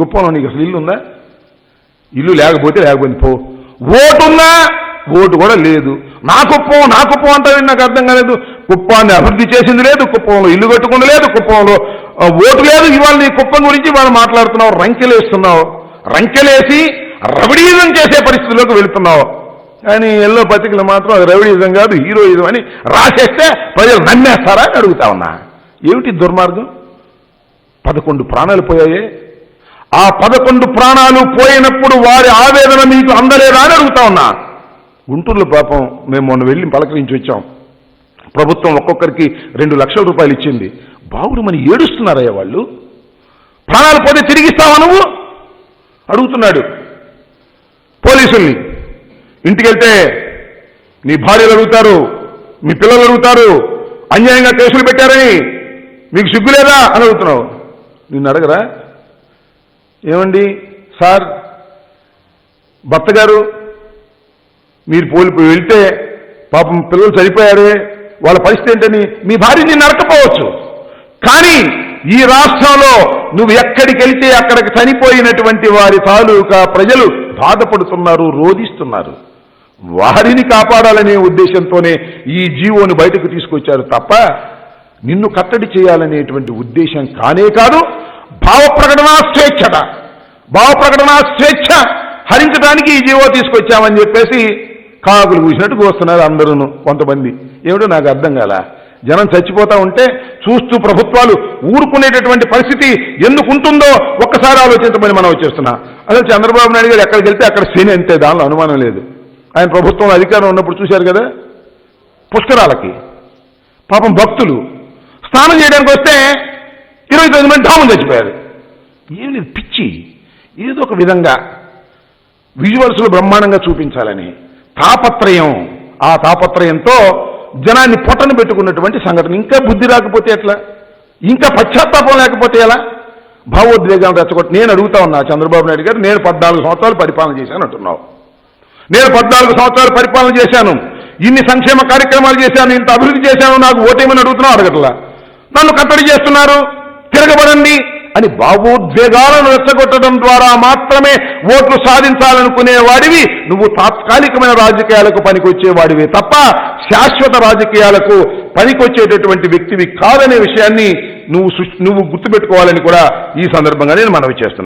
కుప్పంలో నీకు అసలు ఇల్లు ఉందా? ఇల్లు లేకపోతే పో. ఓటున్నా ఓటు కూడా లేదు. నా కుప్పం అంటే నాకు అర్థం కాలేదు. కుప్పాన్ని అభివృద్ధి చేసింది లేదు, కుప్పంలో ఇల్లు కట్టుకుంది లేదు, కుప్పంలో ఓటు లేదు. ఇవాళ నీ కుప్పం గురించి వాళ్ళు మాట్లాడుతున్నావు, రంకెలేస్తున్నావు, రంకెలేసి రవిడీజం చేసే పరిస్థితిలోకి వెళుతున్నావు. కానీ ఎల్లో పత్రికలు మాత్రం అది రవిడీజం కాదు, హీరోయిజం అని రాసేస్తే ప్రజలు నమ్మేస్తారా అని అడుగుతా ఉన్నా. ఏమిటి దుర్మార్గం? 11 ప్రాణాలు పోయాయి. ఆ 11 ప్రాణాలు పోయినప్పుడు వారి ఆవేదన మీకు అందలేదా అని అడుగుతా ఉన్నా. గుంటూరులో పాపం మేము మొన్న వెళ్ళి పలకరించి వచ్చాం. ప్రభుత్వం ఒక్కొక్కరికి 2 లక్షల రూపాయలు ఇచ్చింది. బావుడు మరి ఏడుస్తున్నారయ్యా వాళ్ళు. ప్రాణాలు పోతే తిరిగిస్తావా నువ్వు అడుగుతున్నాడు పోలీసుల్ని. ఇంటికెళ్తే నీ భార్యలు అడుగుతారు, మీ పిల్లలు అడుగుతారు, అన్యాయంగా కేసులు పెట్టారని మీకు సిగ్గులేదా అని అడుగుతున్నావు. నిన్ను అడగరా? ఏమండి సార్, భర్త గారు మీరు వెళ్తే పాపం పిల్లలు చనిపోయారే, వాళ్ళ పరిస్థితి ఏంటని మీ భార్య నిన్ను అడగకపోవచ్చు. కానీ ఈ రాష్ట్రంలో నువ్వు ఎక్కడికి వెళ్తే అక్కడికి చనిపోయినటువంటి వారి తాలూకా ప్రజలు బాధపడుతున్నారు, రోధిస్తున్నారు. వారిని కాపాడాలనే ఉద్దేశంతోనే ఈ జీవోను బయటకు తీసుకొచ్చారు తప్ప నిన్ను కట్టడి చేయాలనేటువంటి ఉద్దేశం కానే కాదు. భావ ప్రకటన స్వేచ్ఛ హరించడానికి ఈ జీవో తీసుకొచ్చామని చెప్పేసి కాకులు కూసినట్టు కూస్తున్నారు అందరూ. కొంతమంది ఏమిటో నాకు అర్థం కాల. జనం చచ్చిపోతా ఉంటే చూస్తూ ప్రభుత్వాలు ఊరుకునేటటువంటి పరిస్థితి ఎందుకు ఉంటుందో ఒక్కసారి ఆలోచించమని మనం వచ్చేస్తున్నా. అసలు చంద్రబాబు నాయుడు గారు ఎక్కడికి వెళ్తే అక్కడ శని అంతే, దానిలో అనుమానం లేదు. ఆయన ప్రభుత్వం అధికారం ఉన్నప్పుడు చూశారు కదా, పుష్కరాలకి పాపం భక్తులు స్నానం చేయడానికి వస్తే 29 మంది ధామం చచ్చిపోయారు. ఏం లేదు, పిచ్చి. ఏదో ఒక విధంగా విజువల్స్లో బ్రహ్మాండంగా చూపించాలని తాపత్రయం, ఆ తాపత్రయంతో జనాన్ని పొట్టను పెట్టుకున్నటువంటి సంఘటన. ఇంకా బుద్ధి రాకపోతే ఎట్లా? ఇంకా పశ్చాత్తాపం లేకపోతే ఎలా? భావోద్వేగాలు రెచ్చగొట్టి నేను అడుగుతా ఉన్నా చంద్రబాబు నాయుడు గారు, నేను 14 సంవత్సరాలు పరిపాలన చేశాను అంటున్నావు. నేను 14 సంవత్సరాలు పరిపాలన చేశాను, ఇన్ని సంక్షేమ కార్యక్రమాలు చేశాను, ఇంత అభివృద్ధి చేశాను, నాకు ఓటేమని అడుగుతున్నావు? అడగట్లా. నన్ను కట్టడి చేస్తున్నారు, తిరగబడండి అని భావోద్వేగాలను రెచ్చగొట్టడం ద్వారా మాత్రమే ఓట్లు సాధించాలనుకునే వాడివి నువ్వు. తాత్కాలికమైన రాజకీయాలకు పనికొచ్చేవాడివి తప్ప శాశ్వత రాజకీయాలకు పనికొచ్చేటటువంటి వ్యక్తివి కాదనే విషయాన్ని నువ్వు గుర్తుపెట్టుకోవాలని కూడా ఈ సందర్భంగా నేను మనవి చేస్తున్నాను.